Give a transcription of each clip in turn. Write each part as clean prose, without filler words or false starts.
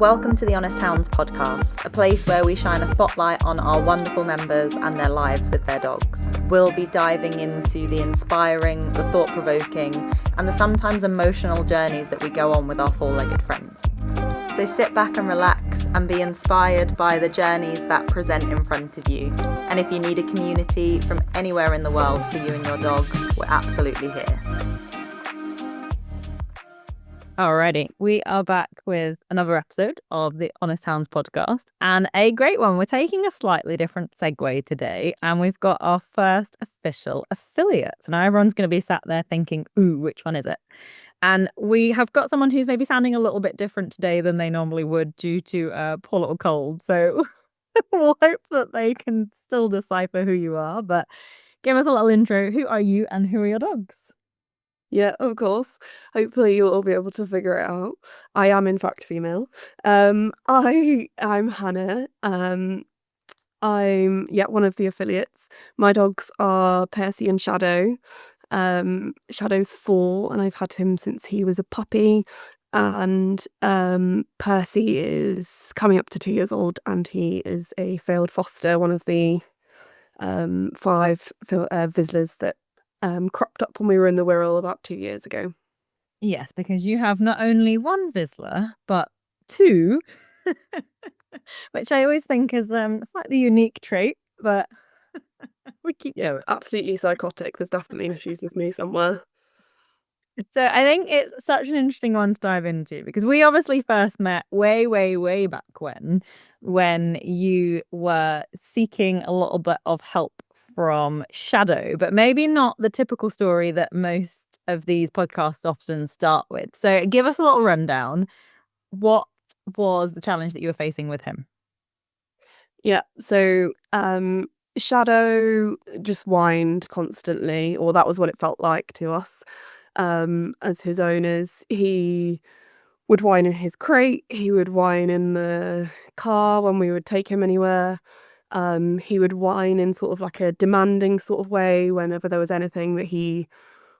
Welcome to the Honest Hounds podcast, a place where we shine a spotlight on our wonderful members and their lives with their dogs. We'll be diving into the inspiring, the thought-provoking, and the sometimes emotional journeys that we go on with our four-legged friends. So sit back and relax and be inspired by the journeys that present in front of you. And if you need a community from anywhere in the world for you and your dog, we're absolutely here. Alrighty, we are back with another episode of the Honest Hounds podcast, and a great one. We're taking a slightly different segue today, and we've got our first official affiliate. So now everyone's going to be sat there thinking, ooh, which one is it? And we have got someone who's maybe sounding a little bit different today than they normally would due to a poor little cold. So we'll hope that they can still decipher who you are, but give us a little intro. Who are you and who are your dogs? Yeah, of course. Hopefully you'll all be able to figure it out. I am in fact female. I'm Hannah. I'm one of the affiliates. My dogs are Percy and Shadow. Shadow's 4 and I've had him since he was a puppy. And Percy is coming up to 2 years old and he is a failed foster, one of the 5 Vizslers that cropped up when we were in the Wirral about 2 years ago. Yes, because you have not only one Vizsla, but 2, which I always think is a slightly unique trait, but we keep... Yeah, absolutely psychotic. There's definitely issues with me somewhere. So I think it's such an interesting one to dive into because we obviously first met way back when you were seeking a little bit of help from Shadow, but maybe not the typical story that most of these podcasts often start with. So give us a little rundown. What was the challenge that you were facing with him? Yeah, so Shadow just whined constantly, or that was what it felt like to us as his owners. He would whine in his crate, he would whine in the car when we would take him anywhere. He would whine in sort of like a demanding sort of way whenever there was anything that he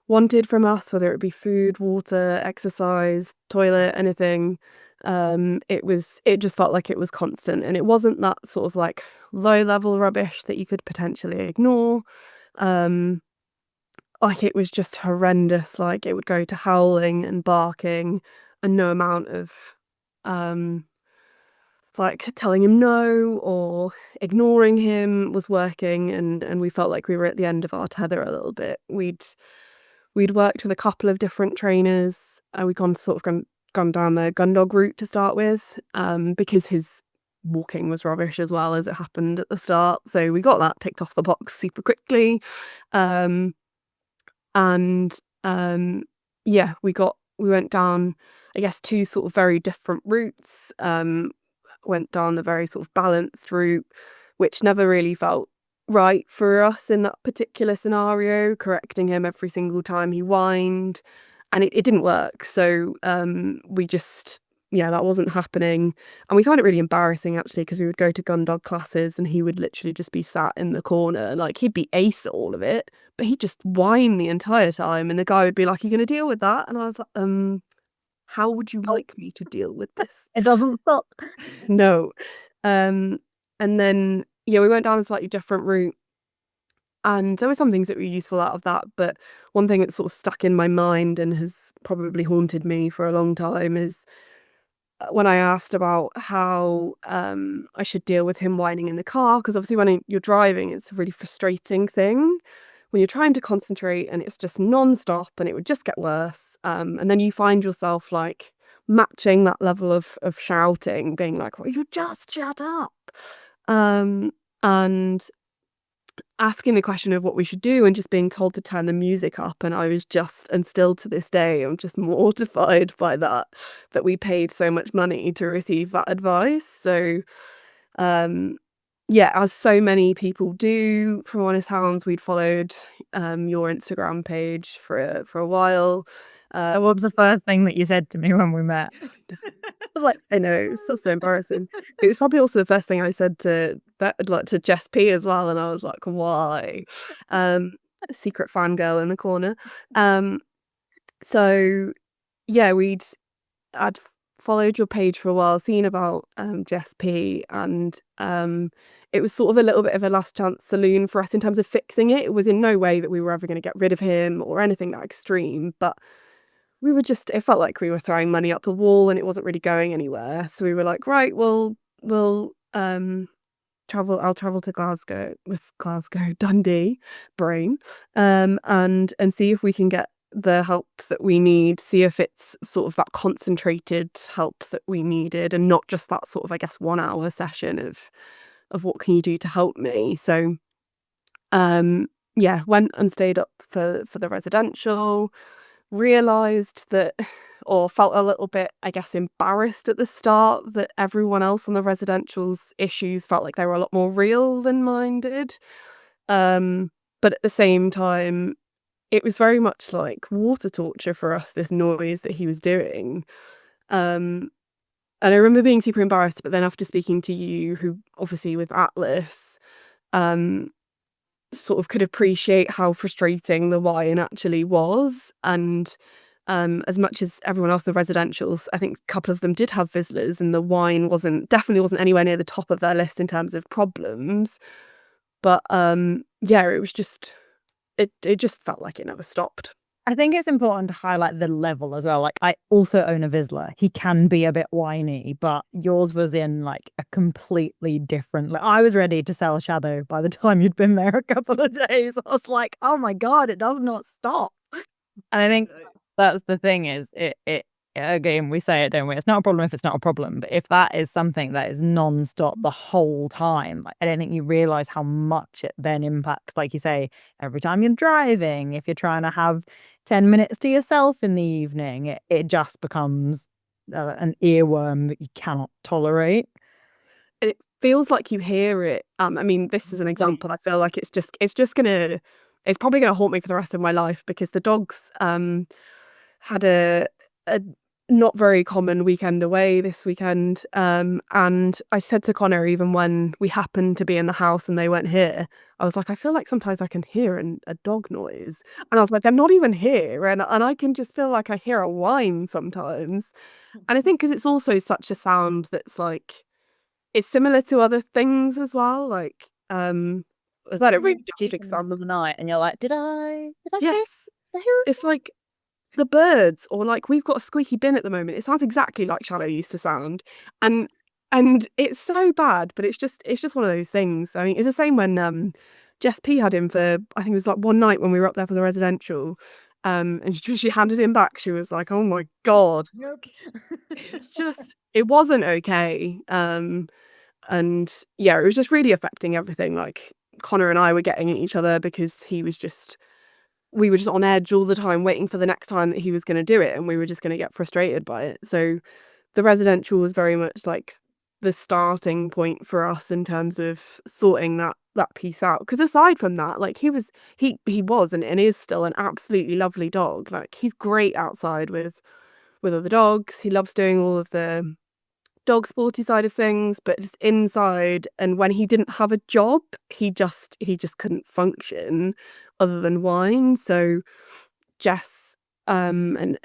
wanted from us, whether it be food, water, exercise, toilet, anything. It just felt like it was constant, and it wasn't that sort of like low level rubbish that you could potentially ignore. Like it was just horrendous. Like it would go to howling and barking, and no amount of like telling him no or ignoring him was working, and we felt like we were at the end of our tether a little bit. We'd worked with a couple of different trainers, and we'd gone down the gun dog route to start with, because his walking was rubbish as well, as it happened at the start. So we got that ticked off the box super quickly. We went down, I guess, 2 sort of very different routes. Went down the very sort of balanced route, which never really felt right for us in that particular scenario, correcting him every single time he whined, and it didn't work. So we just, that wasn't happening, and we found it really embarrassing actually, because we would go to gun dog classes and he would literally just be sat in the corner, like he'd be ace at all of it, but he'd just whine the entire time, and the guy would be like, "Are you going to deal with that?" And I was like, how would you like me to deal with this? It doesn't stop. No. And then we went down a slightly different route, and there were some things that were useful out of that, but one thing that sort of stuck in my mind and has probably haunted me for a long time is when I asked about how I should deal with him whining in the car, because obviously when you're driving, it's a really frustrating thing when you're trying to concentrate and it's just non-stop and it would just get worse. And then you find yourself like matching that level of shouting, being like, "Well, you just shut up." And asking the question of what we should do and just being told to turn the music up, and I was just, and still to this day, I'm just mortified by that we paid so much money to receive that advice. So as so many people do from Honest Hounds, we'd followed your Instagram page for a while. What was the first thing that you said to me when we met? I was like, I know, it's so embarrassing. It was probably also the first thing I said to Jess P as well, and I was like, why? Secret fangirl in the corner. I'd followed your page for a while, seen about Jess P, and it was sort of a little bit of a last chance saloon for us in terms of fixing it. It was in no way that we were ever going to get rid of him or anything that extreme, but we were just, it felt like we were throwing money up the wall and it wasn't really going anywhere. So we were like, right, we'll I'll travel to Dundee, brain, and see if we can get the help that we need, see if it's sort of that concentrated help that we needed and not just that sort of, I guess, 1 hour session of what can you do to help me. So went and stayed up for the residential, realised that, or felt a little bit, I guess, embarrassed at the start that everyone else on the residential's issues felt like they were a lot more real than mine did. But at the same time, it was very much like water torture for us, this noise that he was doing. And I remember being super embarrassed, but then after speaking to you, who obviously with Atlas, sort of could appreciate how frustrating the whine actually was. And as much as everyone else, the residentials, I think a couple of them did have Vizslers, and the whine definitely wasn't anywhere near the top of their list in terms of problems. But it was just, it just felt like it never stopped. I think it's important to highlight the level as well. Like, I also own a Vizsla. He can be a bit whiny, but yours was in like a completely different. Like, I was ready to sell Shadow by the time you'd been there a couple of days. I was like, oh my God, it does not stop. And I think that's the thing is it again, we say it, don't we? It's not a problem if it's not a problem. But if that is something that is non-stop the whole time, like, I don't think you realize how much it then impacts, like you say, every time you're driving, if you're trying to have 10 minutes to yourself in the evening, it just becomes an earworm that you cannot tolerate. And it feels like you hear it. I mean, this is an example. I feel like it's probably gonna haunt me for the rest of my life, because the dogs had a not very common weekend away this weekend, and I said to Connor, even when we happened to be in the house and they weren't here, I was like, I feel like sometimes I can hear a dog noise, and I was like, they're not even here, and I can just feel like I hear a whine sometimes. And I think because it's also such a sound that's like, it's similar to other things as well, like Was that a really specific sound of the night? And you're like, did I yes, it's like the birds, or like we've got a squeaky bin at the moment. It sounds exactly like Shadow used to sound, and it's so bad, but it's just one of those things. I mean, it's the same when Jess P had him for, I think it was like one night when we were up there for the residential, and she handed him back. She was like, oh my God, it wasn't okay. And yeah, it was just really affecting everything. Like, Connor and I were getting at each other because we were just on edge all the time, waiting for the next time that he was going to do it, and we were just going to get frustrated by it. So the residential was very much like the starting point for us in terms of sorting that piece out. Because aside from that, like, he was and is still an absolutely lovely dog. Like, he's great outside with other dogs. He loves doing all of the dog sporty side of things, but just inside, and when he didn't have a job, he just couldn't function other than whine. So Jess and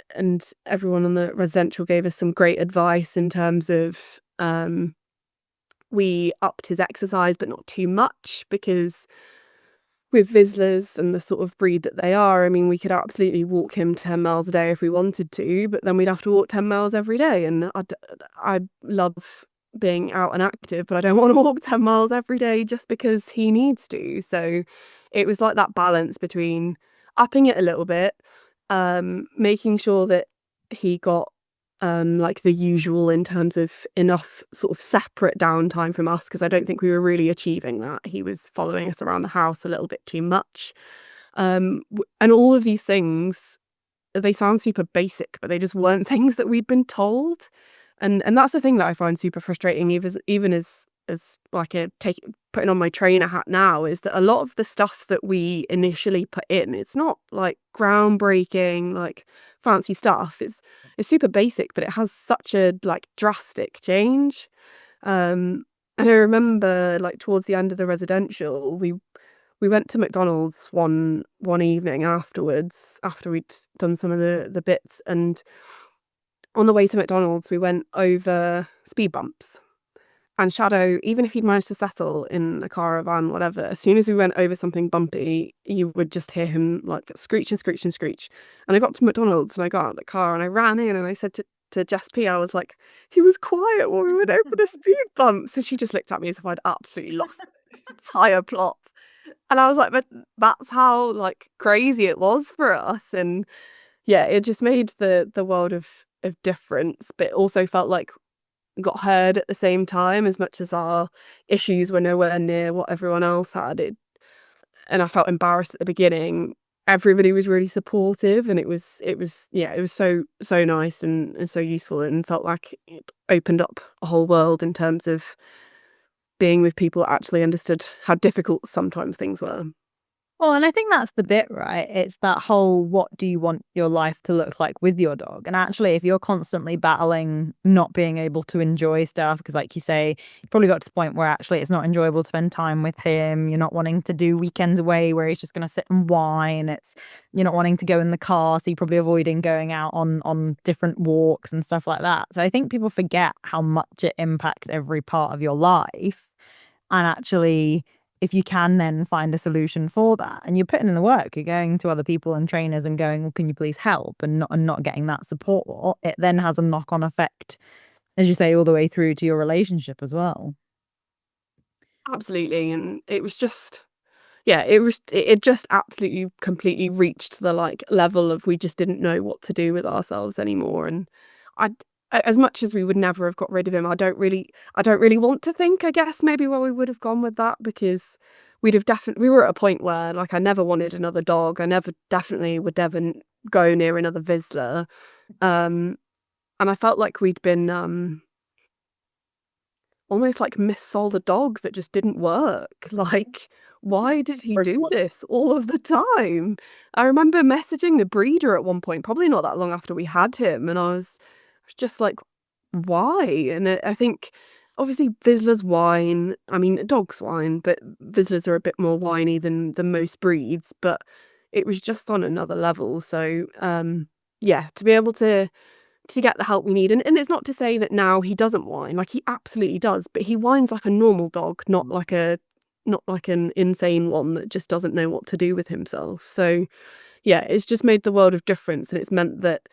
everyone on the residential gave us some great advice in terms of we upped his exercise, but not too much, because with Vizslers and the sort of breed that they are, I mean, we could absolutely walk him 10 miles a day if we wanted to, but then we'd have to walk 10 miles every day. And I love being out and active, but I don't want to walk 10 miles every day just because he needs to. So it was like that balance between upping it a little bit, making sure that he got like the usual in terms of enough sort of separate downtime from us, because I don't think we were really achieving that. He was following us around the house a little bit too much, and all of these things, they sound super basic, but they just weren't things that we'd been told, and that's the thing that I find super frustrating, even as like putting on my trainer hat now, is that a lot of the stuff that we initially put in, it's not like groundbreaking, like fancy stuff. It's super basic, but it has such a like drastic change. And I remember, like, towards the end of the residential, we went to McDonald's one evening afterwards, after we'd done some of the bits, and on the way to McDonald's, we went over speed bumps. And Shadow, even if he'd managed to settle in a car or a van, whatever, as soon as we went over something bumpy, you would just hear him like screech and screech and screech. And I got to McDonald's and I got out of the car and I ran in and I said to Jess P, I was like, he was quiet when we went over the speed bump. So she just looked at me as if I'd absolutely lost the entire plot. And I was like, but that's how like crazy it was for us. And yeah, it just made the world of difference, but it also felt like got heard at the same time. As much as our issues were nowhere near what everyone else had, and I felt embarrassed at the beginning, everybody was really supportive, and it was so nice and so useful, and felt like it opened up a whole world in terms of being with people that actually understood how difficult sometimes things were. Well, and I think that's the bit, right? It's that whole, what do you want your life to look like with your dog? And actually, if you're constantly battling not being able to enjoy stuff, because like you say, you probably got to the point where actually it's not enjoyable to spend time with him. You're not wanting to do weekends away where he's just going to sit and whine. You're not wanting to go in the car, so you're probably avoiding going out on different walks and stuff like that. So I think people forget how much it impacts every part of your life. And actually, if you can then find a solution for that, and you're putting in the work, you're going to other people and trainers and going, well, can you please help, and not getting that support, it then has a knock-on effect, as you say, all the way through to your relationship as well. Absolutely. And it was just, yeah, it just absolutely completely reached the like level of we just didn't know what to do with ourselves anymore. And I, as much as we would never have got rid of him, I don't really want to think, I guess, maybe where we would have gone with that, because we were at a point where like I never wanted another dog. I definitely would never go near another Vizsla. And I felt like we'd been almost like missold a dog that just didn't work. Like, why did he do this all of the time? I remember messaging the breeder at one point, probably not that long after we had him, and I was just like, why? And I think obviously Vizslas whine. I mean, dogs whine, but Vizslas are a bit more whiny than most breeds. But it was just on another level. So yeah, to be able to get the help we need. And it's not to say that now he doesn't whine, like he absolutely does, but he whines like a normal dog, not like an insane one that just doesn't know what to do with himself. So yeah, it's just made the world of difference, and it's meant that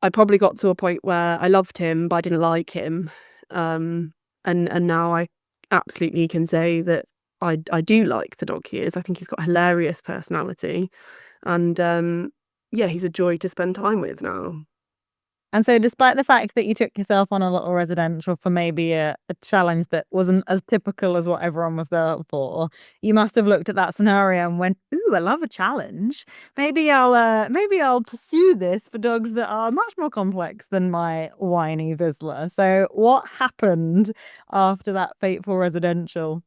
I probably got to a point where I loved him, but I didn't like him. And now I absolutely can say that I do like the dog he is. I think he's got a hilarious personality, and yeah, he's a joy to spend time with now. And so despite the fact that you took yourself on a little residential for maybe a challenge that wasn't as typical as what everyone was there for, you must have looked at that scenario and went, ooh, I love a challenge. Maybe I'll pursue this for dogs that are much more complex than my whiny Vizsla. So what happened after that fateful residential?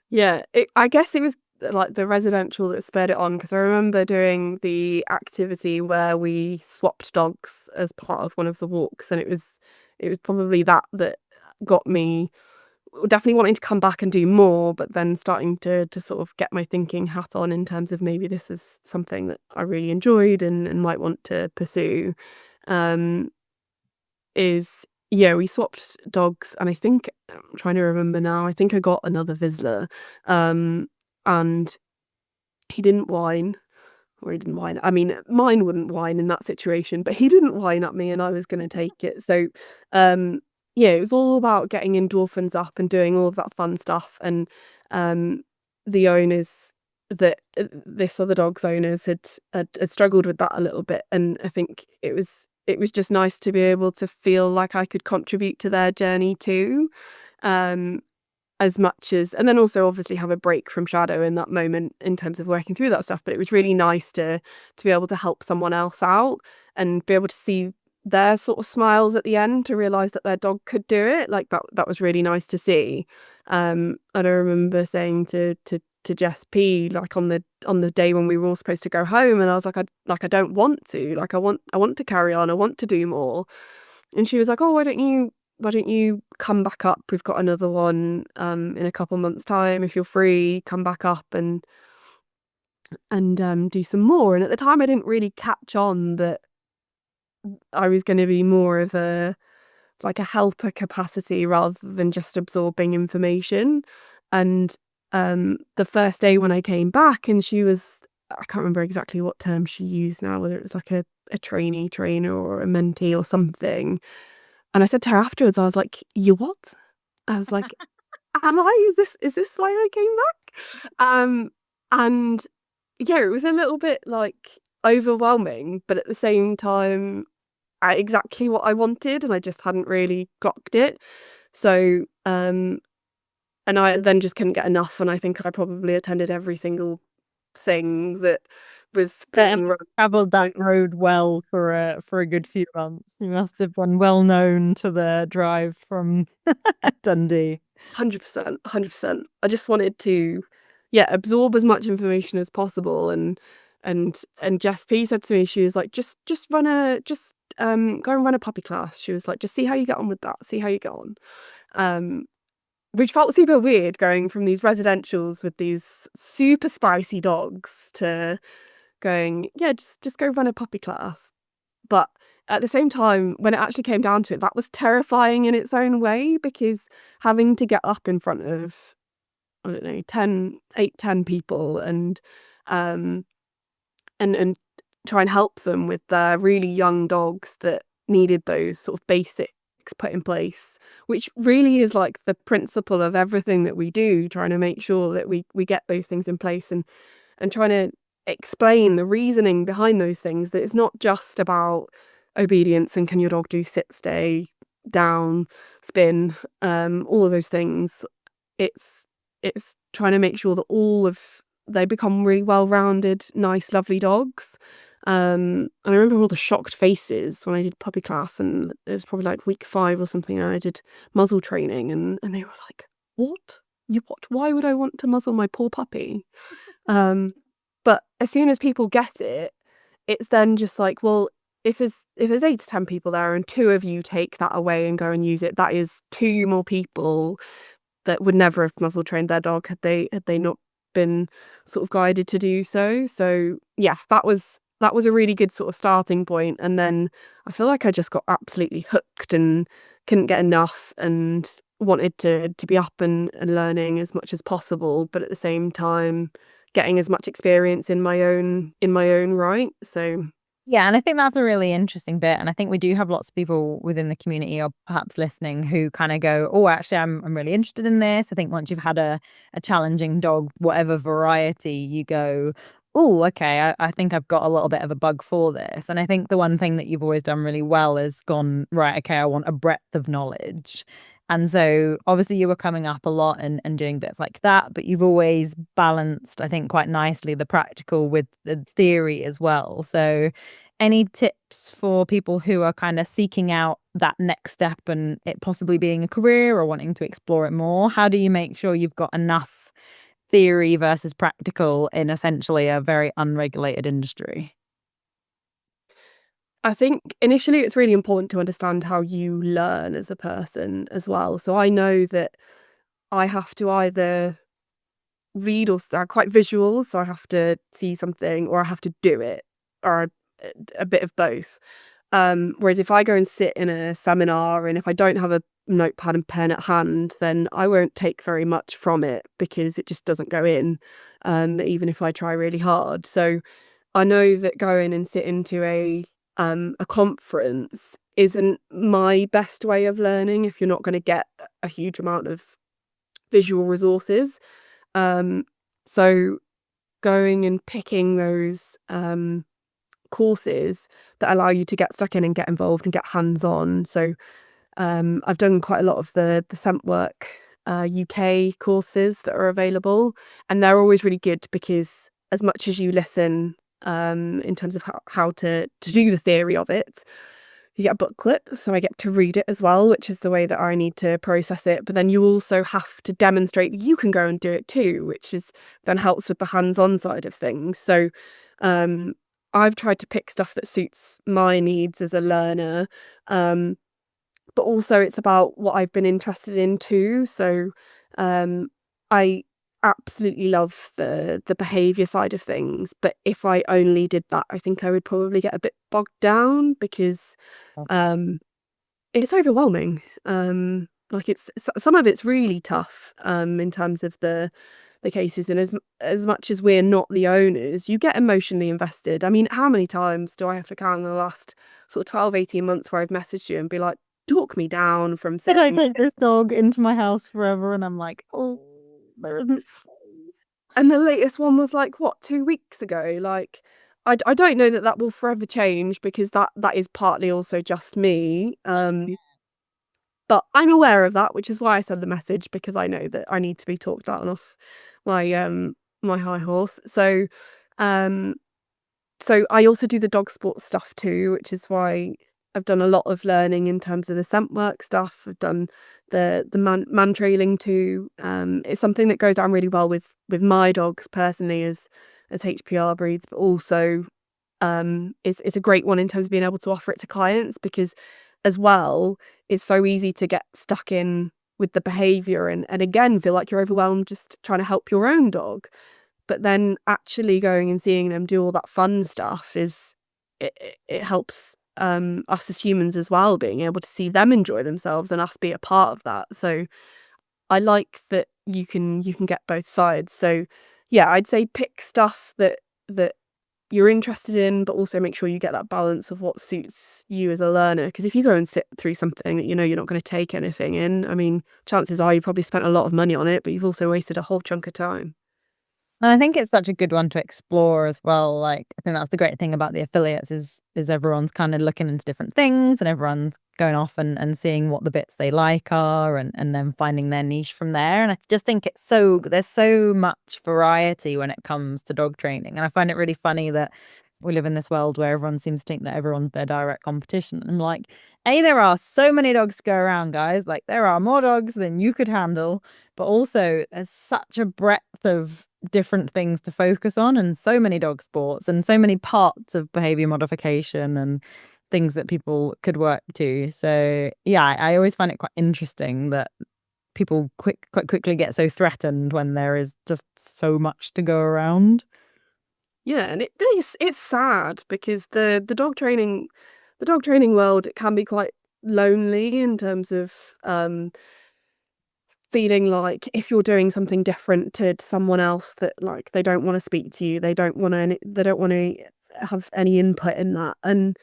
Yeah, I guess it was like the residential that spurred it on, because I remember doing the activity where we swapped dogs as part of one of the walks, and it was probably that got me definitely wanting to come back and do more, but then starting to sort of get my thinking hat on in terms of maybe this is something that I really enjoyed and might want to pursue. Is Yeah, we swapped dogs, and I think I'm trying to remember now. I think I got another Vizsla, and he didn't whine, or he didn't whine. I mean, mine wouldn't whine in that situation, but he didn't whine at me, and I was going to take it. So, yeah, it was all about getting endorphins up and doing all of that fun stuff. And the owners that this other dog's owners had struggled with that a little bit, and I think it was just nice to be able to feel like I could contribute to their journey too, as much as, and then also obviously have a break from Shadow in that moment in terms of working through that stuff. But it was really nice to be able to help someone else out and be able to see their sort of smiles at the end, to realize that their dog could do it. Like that was really nice to see. And I remember saying to Jess P, like on the day when we were all supposed to go home, and I was like, I don't want to, like I want to carry on, I want to do more. And she was like, oh, why don't you come back up? We've got another one in a couple months' time. If you're free, come back up and do some more. And at the time I didn't really catch on that I was going to be more of a helper capacity rather than just absorbing information. And the first day when I came back, and she was, I can't remember exactly what term she used now, whether it was like a trainee trainer or a mentee or something. And I said to her afterwards, I was like, "You what?" I was like, "Am I? Is this why I came back?" And yeah, it was a little bit like overwhelming, but at the same time, exactly what I wanted, and I just hadn't really clocked it. So, and I then just couldn't get enough, and I think I probably attended every single thing that was being Travelled that road well for a good few months. You must have been well known to the drive from Dundee. 100%, 100%. I just wanted to, yeah, absorb as much information as possible. And Jess P said to me, she was like, just go and run a puppy class. She was like, just see how you get on with that. See how you get on. Which felt super weird, going from these residentials with these super spicy dogs to going, yeah, just go run a puppy class. But at the same time, when it actually came down to it, that was terrifying in its own way, because having to get up in front of, I don't know, 10 people um and try and help them with their really young dogs that needed those sort of basics put in place, which really is like the principle of everything that we do, trying to make sure that we get those things in place, and trying to explain the reasoning behind those things, that it's not just about obedience and can your dog do sit, stay, down, spin, all of those things. It's trying to make sure that they become really well-rounded, nice, lovely dogs. And I remember all the shocked faces when I did puppy class, and it was probably like week 5 or something, and I did muzzle training, and they were like, "What? You what? Why would I want to muzzle my poor puppy?" But as soon as people get it, it's then just like, well, if there's 8 to 10 people there and 2 of you take that away and go and use it, that is 2 more people that would never have muzzle trained their dog had they not been sort of guided to do so. So yeah, that was a really good sort of starting point. And then I feel like I just got absolutely hooked and couldn't get enough, and wanted to be up and learning as much as possible, but at the same time getting as much experience in my own right. So Yeah, and I think that's a really interesting bit. And I think we do have lots of people within the community or perhaps listening who kind of go, "Oh, actually, I'm really interested in this." I think once you've had a challenging dog, whatever variety, you go, "Oh, okay, I think I've got a little bit of a bug for this." And I think the one thing that you've always done really well is gone, right, okay, I want a breadth of knowledge. And so obviously you were coming up a lot and doing bits like that, but you've always balanced, I think, quite nicely the practical with the theory as well. So any tips for people who are kind of seeking out that next step and it possibly being a career or wanting to explore it more? How do you make sure you've got enough theory versus practical in essentially a very unregulated industry? I think initially it's really important to understand how you learn as a person as well. So I know that I have to either read, or are quite visual, so I have to see something, or I have to do it, or a bit of both. Whereas if I go and sit in a seminar, and if I don't have a notepad and pen at hand, then I won't take very much from it, because it just doesn't go in, even if I try really hard. So I know that going and sit into a conference isn't my best way of learning if you're not going to get a huge amount of visual resources. So going and picking those courses that allow you to get stuck in and get involved and get hands-on. So I've done quite a lot of the scent work UK courses that are available, and they're always really good, because as much as you listen in terms of how to do the theory of it, you get a booklet, so I get to read it as well, which is the way that I need to process it. But then you also have to demonstrate that you can go and do it too, which is then helps with the hands-on side of things. So I've tried to pick stuff that suits my needs as a learner, but also it's about what I've been interested in too. So I absolutely love the behaviour side of things, but if I only did that, I think I would probably get a bit bogged down because it's overwhelming. Like some of it's really tough in terms of the cases, and as much as we're not the owners, you get emotionally invested. I mean, how many times do I have to count in the last sort of 12-18 months where I've messaged you and be like, talk me down from Did I saying. take this dog into my house forever? And I'm like, oh, there isn't space. And the latest one was like, what, 2 weeks ago? Like, I don't know that will forever change, because that is partly also just me. But I'm aware of that, which is why I send the message, because I know that I need to be talked down off my high horse. Um so I also do the dog sport stuff too, which is why I've done a lot of learning in terms of the scent work stuff. I've done the man trailing too. It's something that goes down really well with my dogs personally as HPR breeds, but also it's a great one in terms of being able to offer it to clients, because as well, it's so easy to get stuck in with the behaviour and again feel like you're overwhelmed just trying to help your own dog. But then actually going and seeing them do all that fun stuff it helps us as humans as well, being able to see them enjoy themselves and us be a part of that. So I like that you can get both sides. So yeah, I'd say pick stuff that you're interested in, but also make sure you get that balance of what suits you as a learner. Because if you go and sit through something that you know you're not going to take anything in, I mean, chances are you probably spent a lot of money on it, but you've also wasted a whole chunk of time. And I think it's such a good one to explore as well. Like, I think that's the great thing about the affiliates is everyone's kind of looking into different things, and everyone's going off and seeing what the bits they like are, and then finding their niche from there. And I just think there's so much variety when it comes to dog training. And I find it really funny that we live in this world where everyone seems to think that everyone's their direct competition. And I'm like, there are so many dogs to go around, guys. Like, there are more dogs than you could handle, but also there's such a breadth of different things to focus on, and so many dog sports and so many parts of behavior modification and things that people could work to. So yeah, I always find it quite interesting that people quite quickly get so threatened when there is just so much to go around. Yeah, and it's sad because the dog training world, it can be quite lonely in terms of feeling like if you're doing something different to someone else, that like they don't want to speak to you, they don't want to have any input in that. And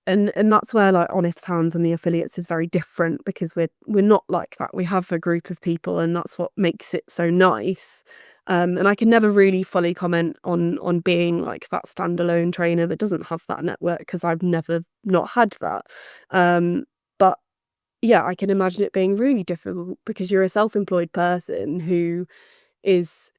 that's where like Honest Hounds and the affiliates is very different, because we're not like that. We have a group of people, and that's what makes it so nice. And I can never really fully comment on being like that standalone trainer that doesn't have that network, because I've never not had that. But yeah, I can imagine it being really difficult, because you're a self-employed person who is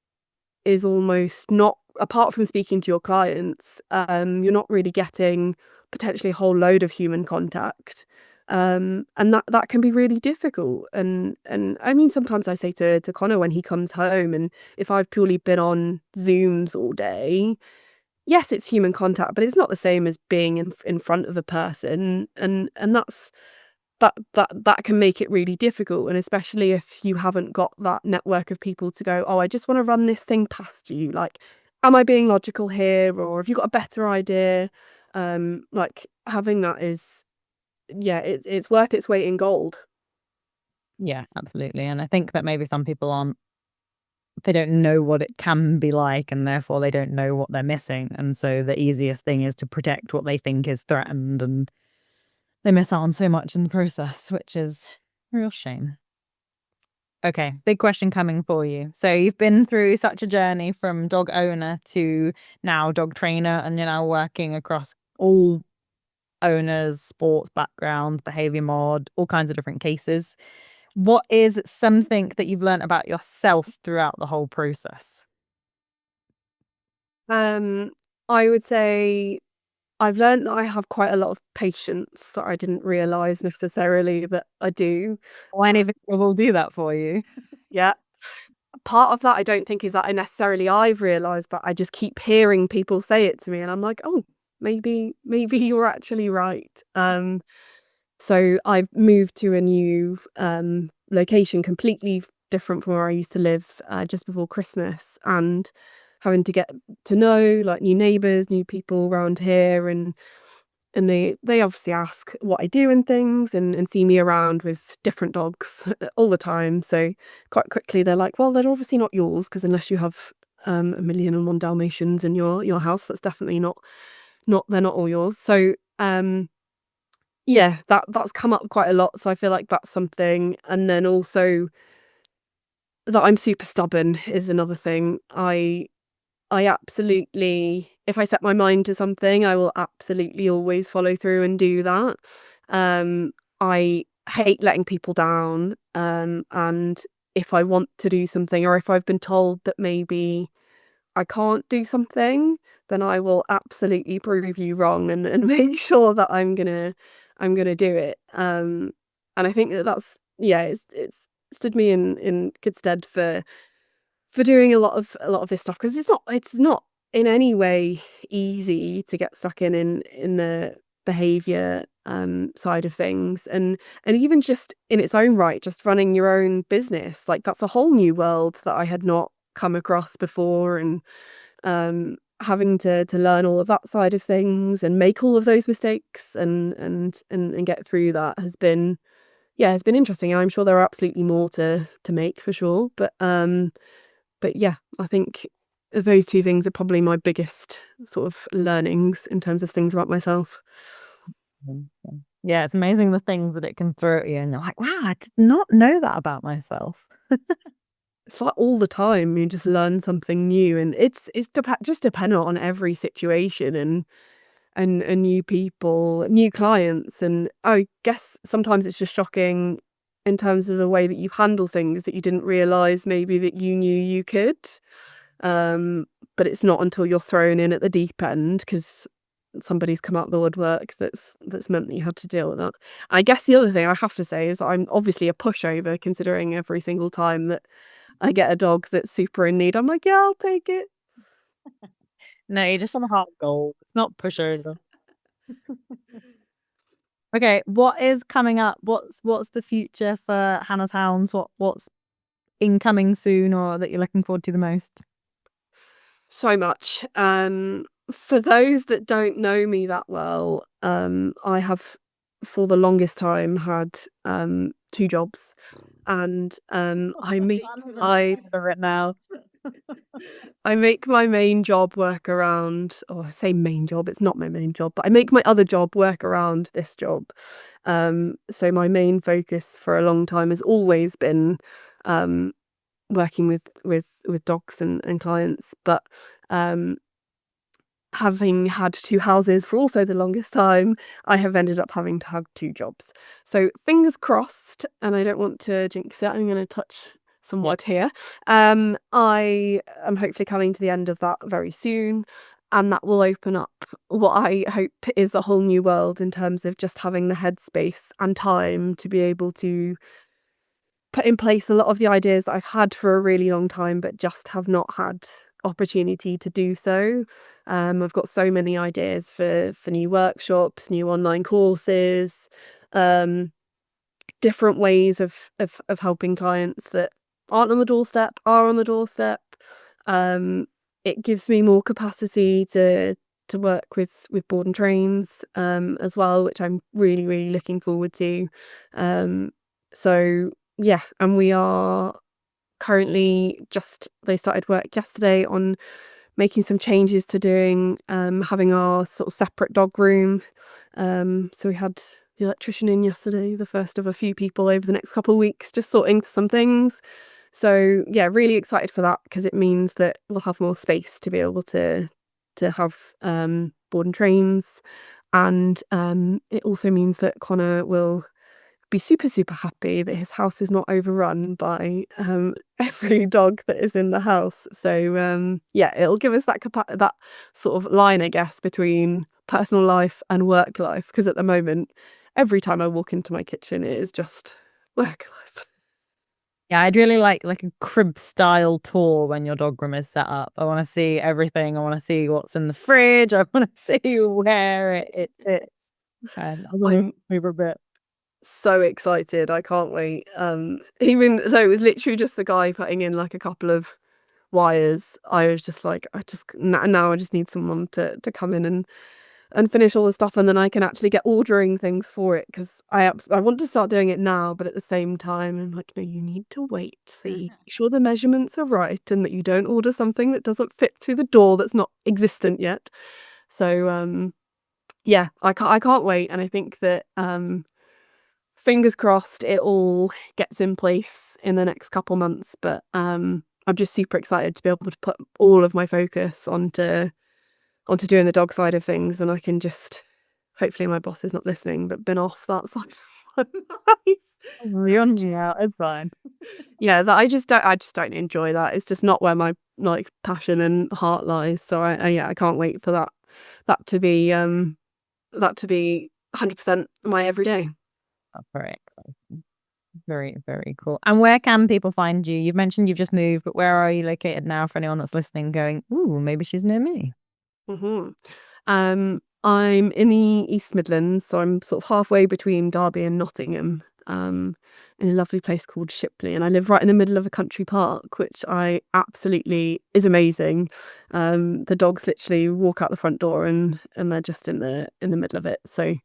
almost not, apart from speaking to your clients, you're not really getting potentially a whole load of human contact. And that can be really difficult. And I mean, sometimes I say to Connor when he comes home, and if I've purely been on Zooms all day, yes, it's human contact, but it's not the same as being in front of a person. And that can make it really difficult, and especially if you haven't got that network of people to go, oh, I just want to run this thing past you, like, am I being logical here, or have you got a better idea? Like, having that is, yeah, it's worth its weight in gold. Yeah, absolutely. And I think that maybe some people they don't know what it can be like, and therefore they don't know what they're missing. And so the easiest thing is to protect what they think is threatened, and they miss out on so much in the process, which is a real shame. Okay, big question coming for you. So you've been through such a journey from dog owner to now dog trainer, and you're now working across all owners, sports backgrounds, behavior mod, all kinds of different cases. What is something that you've learned about yourself throughout the whole process? I would say I've learned that I have quite a lot of patience that I didn't realize necessarily that I do. Why any people will do that for you? Yeah. Part of that I don't think is that I necessarily I've realized, that I just keep hearing people say it to me, and I'm like, oh, maybe you're actually right. So I've moved to a new location completely different from where I used to live just before Christmas, and having to get to know like new neighbours, new people around here, and they obviously ask what I do and things, and see me around with different dogs all the time. So quite quickly they're like, well, they're obviously not yours, because unless you have 1,000,001 Dalmatians in your house, that's definitely not they're not all yours. So yeah, that's come up quite a lot. So I feel like that's something. And then also that I'm super stubborn is another thing. I absolutely, if I set my mind to something, I will absolutely always follow through and do that. I hate letting people down. And if I want to do something, or if I've been told that maybe I can't do something, then I will absolutely prove you wrong, and make sure that I'm gonna do it. And I think that's, yeah, it's stood me in good stead for doing a lot of this stuff, because it's not in any way easy to get stuck in the behaviour side of things, and even just in its own right, just running your own business, like that's a whole new world that I had not come across before, and having to learn all of that side of things and make all of those mistakes, and get through that has been, yeah, has been interesting. And I'm sure there are absolutely more to make, for sure, but yeah, I think those two things are probably my biggest sort of learnings in terms of things about myself. Yeah, it's amazing the things that it can throw at you, and you're like, wow, I did not know that about myself. It's like all the time you just learn something new, and it's just dependent on every situation, and new people, new clients. And I guess sometimes it's just shocking in terms of the way that you handle things that you didn't realize maybe that you knew you could. But it's not until you're thrown in at the deep end, because somebody's come out the woodwork, that's meant that you had to deal with that. I guess the other thing I have to say is I'm obviously a pushover, considering every single time that I get a dog that's super in need, I'm like, yeah, I'll take it. No, you're just on a heart goal. It's not pushover. Okay, what is coming up? What's the future for Hannah's Hounds? What's incoming soon, or that you're looking forward to the most? So much. For those that don't know me that well, I have for the longest time had two jobs, and I Right now. I make my main job work around, oh, I say main job, it's not my main job, but I make my other job work around this job. So my main focus for a long time has always been working with dogs and clients, but having had two houses for also the longest time, I have ended up having to have two jobs. So fingers crossed, and I don't want to jinx it, I'm going to touch some wood here. I am hopefully coming to the end of that very soon, and that will open up what I hope is a whole new world in terms of just having the headspace and time to be able to put in place a lot of the ideas that I've had for a really long time, but just have not had opportunity to do so. I've got so many ideas for new workshops, new online courses, different ways of helping clients that aren't on the doorstep, are on the doorstep. It gives me more capacity to work with board and trains as well, which I'm really, really looking forward to. So yeah, and we are currently they started work yesterday on making some changes to doing having our sort of separate dog room. So we had the electrician in yesterday, the first of a few people over the next couple of weeks, just sorting some things. So yeah, really excited for that, because it means that we'll have more space to be able to have board and trains, and it also means that Connor will be super, super happy that his house is not overrun by every dog that is in the house. So yeah, it'll give us that sort of line, I guess, between personal life and work life, because at the moment, every time I walk into my kitchen, it is just work life. Yeah, I'd really like a crib style tour when your dog room is set up. I want to see everything. I want to see what's in the fridge. I want to see where it sits. And I want to move a bit. so excited. I can't wait. Even though it was literally just the guy putting in like a couple of wires, I was just like, now I just need someone to come in and finish all the stuff, and then I can actually get ordering things for it, because I want to start doing it now, but at the same time I'm like, no, you need to wait, see, make sure the measurements are right, and that you don't order something that doesn't fit through the door that's not existent yet. So yeah, I can't wait, and I think that fingers crossed it all gets in place in the next couple months. But I'm just super excited to be able to put all of my focus onto doing the dog side of things, and I can just, hopefully my boss is not listening, but been off that side of my life. Yeah, it's fine. Yeah, that I just don't enjoy that. It's just not where my like passion and heart lies. So I can't wait for that to be 100% my everyday. That's very exciting. Very, very cool. And where can people find you? You've mentioned you've just moved, but where are you located now for anyone that's listening going, ooh, maybe she's near me? I'm in the East Midlands, so I'm sort of halfway between Derby and Nottingham, in a lovely place called Shipley, and I live right in the middle of a country park, which I absolutely is amazing. The dogs literally walk out the front door and they're just in the middle of it. So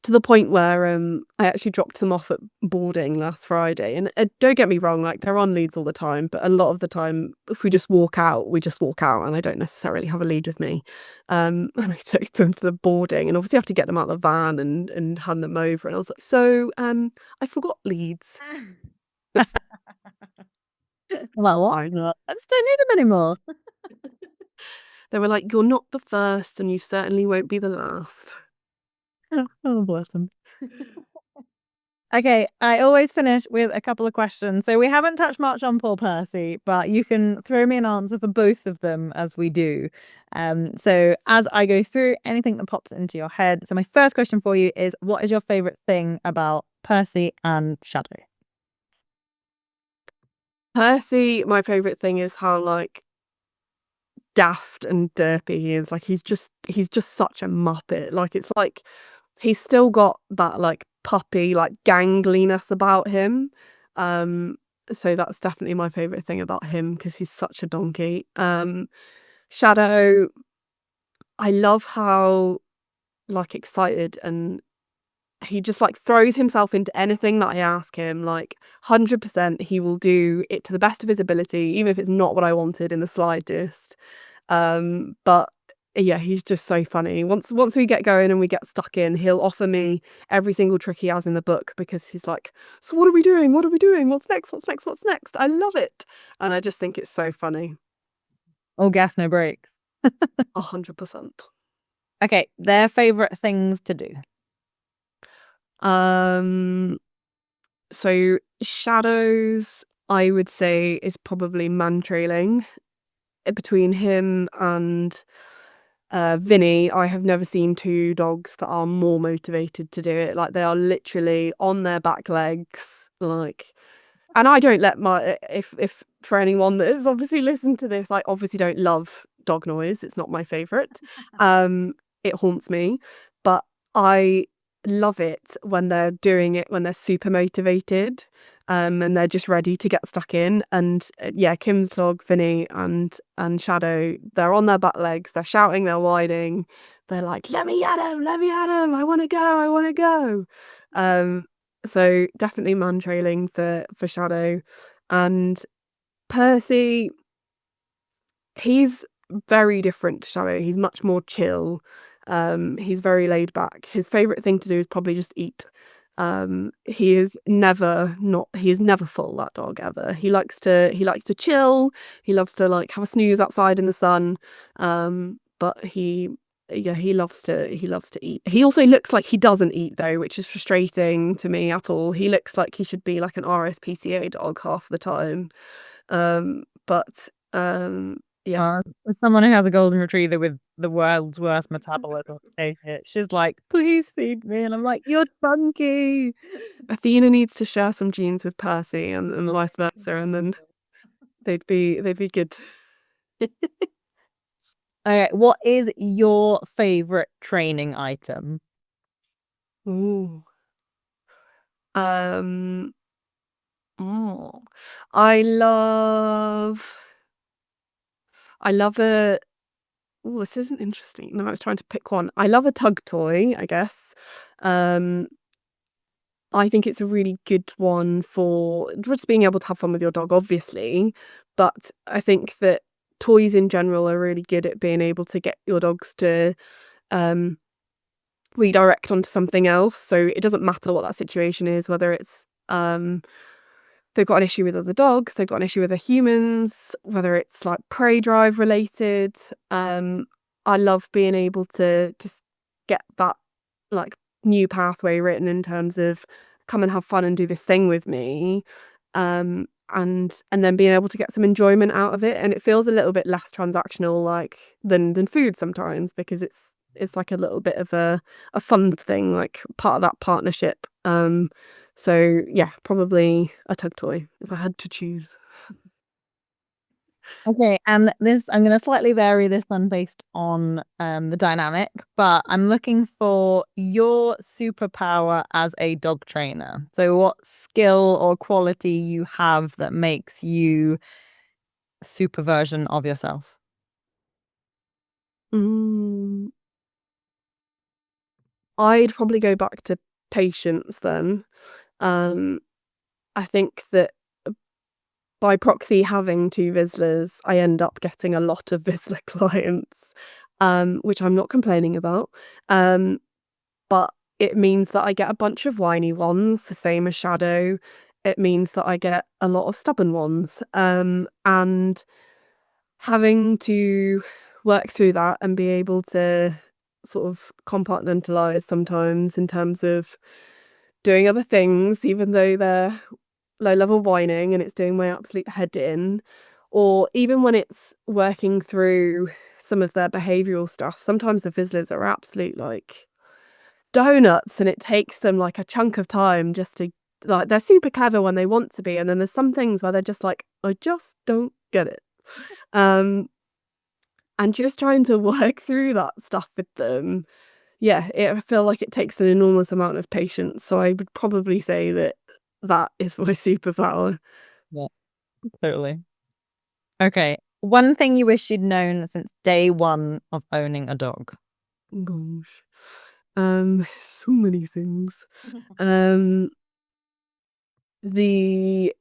to the point where I actually dropped them off at boarding last Friday. And don't get me wrong, like they're on leads all the time, but a lot of the time, if we just walk out, and I don't necessarily have a lead with me. And I took them to the boarding, and obviously I have to get them out of the van and hand them over. And I was like, so I forgot leads. Well, what? I just don't need them anymore. They were like, you're not the first, and you certainly won't be the last. Oh, bless them. Okay, I always finish with a couple of questions. So we haven't touched much on poor Percy, but you can throw me an answer for both of them as we do. So as I go through, anything that pops into your head. So my first question for you is, what is your favourite thing about Percy and Shadow? Percy, my favourite thing is how like daft and derpy he is. Like he's just such a muppet. Like it's like he's still got that like puppy like gangliness about him. So that's definitely my favorite thing about him, because he's such a donkey. Shadow, I love how like excited, and he just like throws himself into anything that I ask him. Like 100% he will do it to the best of his ability, even if it's not what I wanted in the slightest. But yeah, he's just so funny. Once we get going and we get stuck in, he'll offer me every single trick he has in the book, because he's like, so what are we doing? What are we doing? What's next? What's next? What's next? I love it. And I just think it's so funny. All gas, no brakes. 100%. Okay, their favourite things to do. So Shadows, I would say, is probably man trailing. Between him and Vinny, I have never seen two dogs that are more motivated to do it. Like they are literally on their back legs, like. And I don't let my if for anyone that has obviously listened to this, I obviously don't love dog noise. It's not my favorite. It haunts me, but I love it when they're doing it when they're super motivated, and they're just ready to get stuck in. And yeah, Kim's dog, Vinny and Shadow, they're on their back legs, they're shouting, they're whining, they're like, let me at him, I want to go. So definitely man trailing for Shadow. And Percy, he's very different to Shadow. He's much more chill. He's very laid back. His favorite thing to do is probably just eat. He is never full, that dog, ever. He likes to chill. He loves to like have a snooze outside in the sun. But he loves to eat. He also looks like he doesn't eat though, which is frustrating to me at all. He looks like he should be like an RSPCA dog half the time. But yeah. As someone who has a golden retriever with the world's worst metabolism, she's like, please feed me, and I'm like, you're funky. Athena needs to share some genes with Percy and vice versa, and then they'd be good. Okay, what is your favorite training item? Ooh. Um, oh, I love, I love a. Oh, this isn't interesting. No, I was trying to pick one. I love a tug toy, I guess. Um, I think it's a really good one for just being able to have fun with your dog, obviously. But I think that toys in general are really good at being able to get your dogs to um, redirect onto something else. So it doesn't matter what that situation is, whether it's they've got an issue with other dogs, they've got an issue with the humans, whether it's like prey drive related. I love being able to just get that like new pathway written in terms of come and have fun and do this thing with me. And then being able to get some enjoyment out of it. And it feels a little bit less transactional like than food sometimes, because it's like a little bit of a fun thing, like part of that partnership. So yeah, probably a tug toy if I had to choose. Okay, and this I'm going to slightly vary this one based on the dynamic, but I'm looking for your superpower as a dog trainer. So what skill or quality you have that makes you a super version of yourself? Mm, I'd probably go back to patience then. Um, I think that by proxy having two Vizslers, I end up getting a lot of Vizsla clients, which I'm not complaining about. Um, but it means that I get a bunch of whiny ones, the same as Shadow. It means that I get a lot of stubborn ones. And having to work through that and be able to sort of compartmentalize sometimes in terms of doing other things, even though they're low level whining and it's doing my absolute head in, or even when it's working through some of their behavioral stuff. Sometimes the Vizslers are absolute like donuts and it takes them like a chunk of time just to like they're super clever when they want to be, and then there's some things where they're just like, I just don't get it. Um and just trying to work through that stuff with them, yeah, I feel like it takes an enormous amount of patience. So I would probably say that that is my superpower. Yeah, totally. Okay, one thing you wish you'd known since day one of owning a dog. Gosh. So many things. Um, the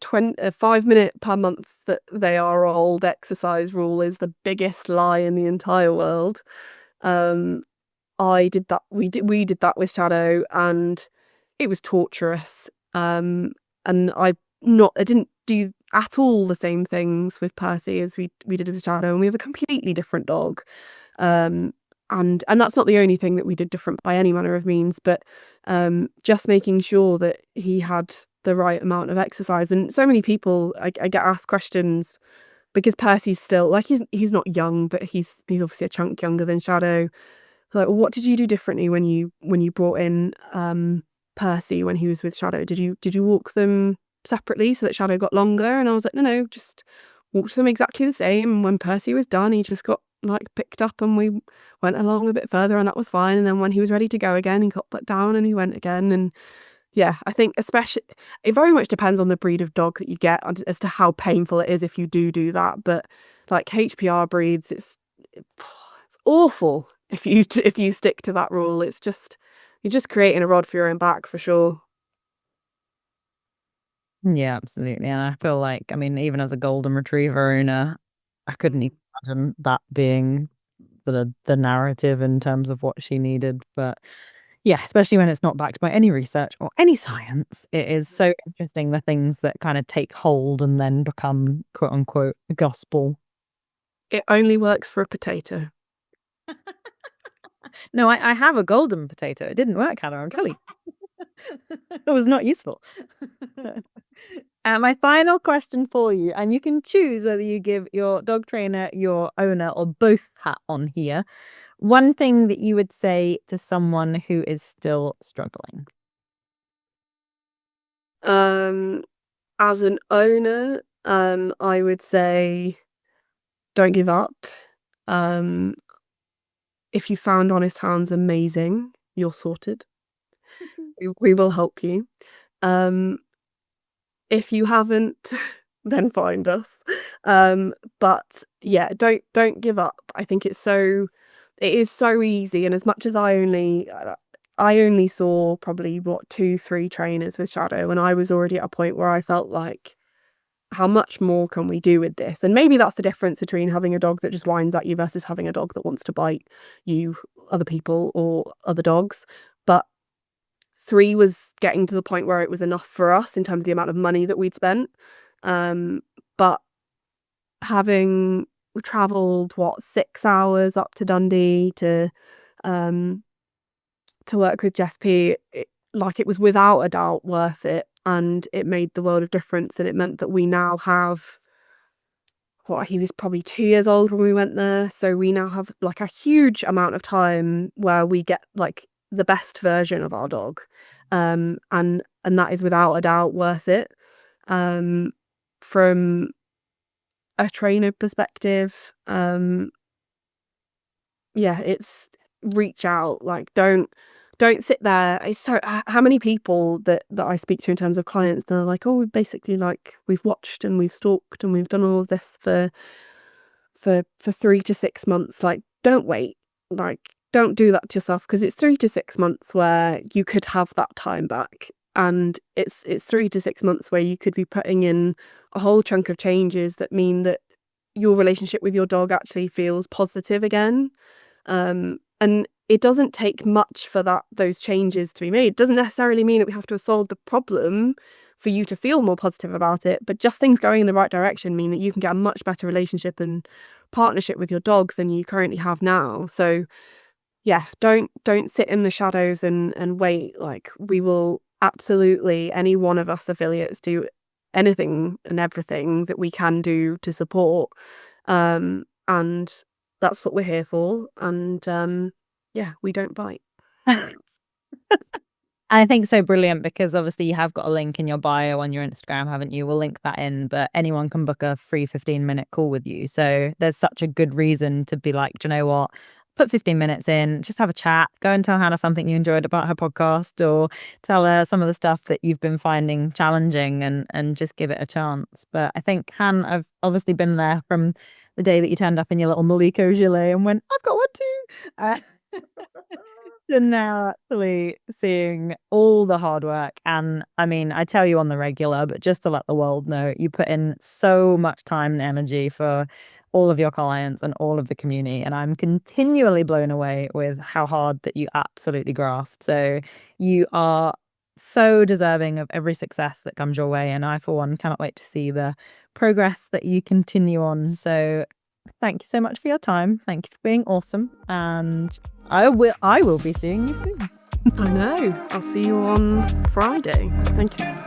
5 minute per month that they are old exercise rule is the biggest lie in the entire world. Um, I did that. We did that with Shadow, and it was torturous. And I didn't do at all the same things with Percy as we did with Shadow, and we have a completely different dog. Um, and that's not the only thing that we did different by any manner of means, but just making sure that he had the right amount of exercise. And so many people, I get asked questions because Percy's still like he's not young, but he's obviously a chunk younger than Shadow. Like, what did you do differently when you brought in Percy when he was with Shadow? Did you walk them separately so that Shadow got longer? And I was like, no, just walked them exactly the same. And when Percy was done, he just got like picked up and we went along a bit further and that was fine. And then when he was ready to go again, he got put down and he went again. And yeah, I think especially it very much depends on the breed of dog that you get as to how painful it is if you do that. But like HPR breeds, it's awful if you stick to that rule. It's just you're just creating a rod for your own back for sure. Yeah, absolutely. And I feel like, I mean, even as a golden retriever owner, I couldn't even imagine that being the narrative in terms of what she needed. But yeah, especially when it's not backed by any research or any science, it is so interesting the things that kind of take hold and then become quote unquote gospel. It only works for a potato. No, I have a golden potato. It didn't work, Hannah. I'm telling you. It was not useful. My final question for you, and you can choose whether you give your dog trainer, your owner, or both hat on here. One thing that you would say to someone who is still struggling. As an owner, I would say don't give up. If you found Honest Hounds amazing, you're sorted. We will help you. If you haven't, then find us. But yeah, don't give up. I think it is so easy. And as much as I only saw probably 2-3 trainers with Shadow, and I was already at a point where I felt like, how much more can we do with this? And maybe that's the difference between having a dog that just whines at you versus having a dog that wants to bite you, other people, or other dogs. But 3 was getting to the point where it was enough for us in terms of the amount of money that we'd spent. But having travelled 6 hours up to Dundee to work with Jess P, it was without a doubt worth it, and it made the world of difference. And it meant that we now have, he was probably 2 years old when we went there, so we now have like a huge amount of time where we get like the best version of our dog, and that is without a doubt worth it. From a trainer perspective, it's reach out. Like, don't sit there. It's so, how many people that I speak to in terms of clients, they're like, oh, we've watched and we've stalked and we've done all of this for 3 to 6 months. Like, don't wait. Like, don't do that to yourself, because it's 3 to 6 months where you could have that time back, and it's 3 to 6 months where you could be putting in a whole chunk of changes that mean that your relationship with your dog actually feels positive again. And it doesn't take much for those changes to be made. It doesn't necessarily mean that we have to have solved the problem for you to feel more positive about it, but just things going in the right direction mean that you can get a much better relationship and partnership with your dog than you currently have now. So yeah, don't sit in the shadows and wait. Like, we will absolutely, any one of us affiliates, do anything and everything that we can do to support, and that's what we're here for. And we don't bite. I think so brilliant, because obviously you have got a link in your bio on your Instagram, haven't you? We'll link that in, but anyone can book a free 15-minute call with you. So there's such a good reason to be like, do you know what? Put 15 minutes in, just have a chat, go and tell Hannah something you enjoyed about her podcast, or tell her some of the stuff that you've been finding challenging, and just give it a chance. But I think, Han, I've obviously been there from the day that you turned up in your little Maliko gilet and went, I've got one too. And now actually seeing all the hard work. And I mean, I tell you on the regular, but just to let the world know, you put in so much time and energy for all of your clients and all of the community. And I'm continually blown away with how hard that you absolutely graft. So you are so deserving of every success that comes your way. And I, for one, cannot wait to see the progress that you continue on. So thank you so much for your time. Thank you for being awesome. And I will be seeing you soon. I know. I'll see you on Friday. Thank you.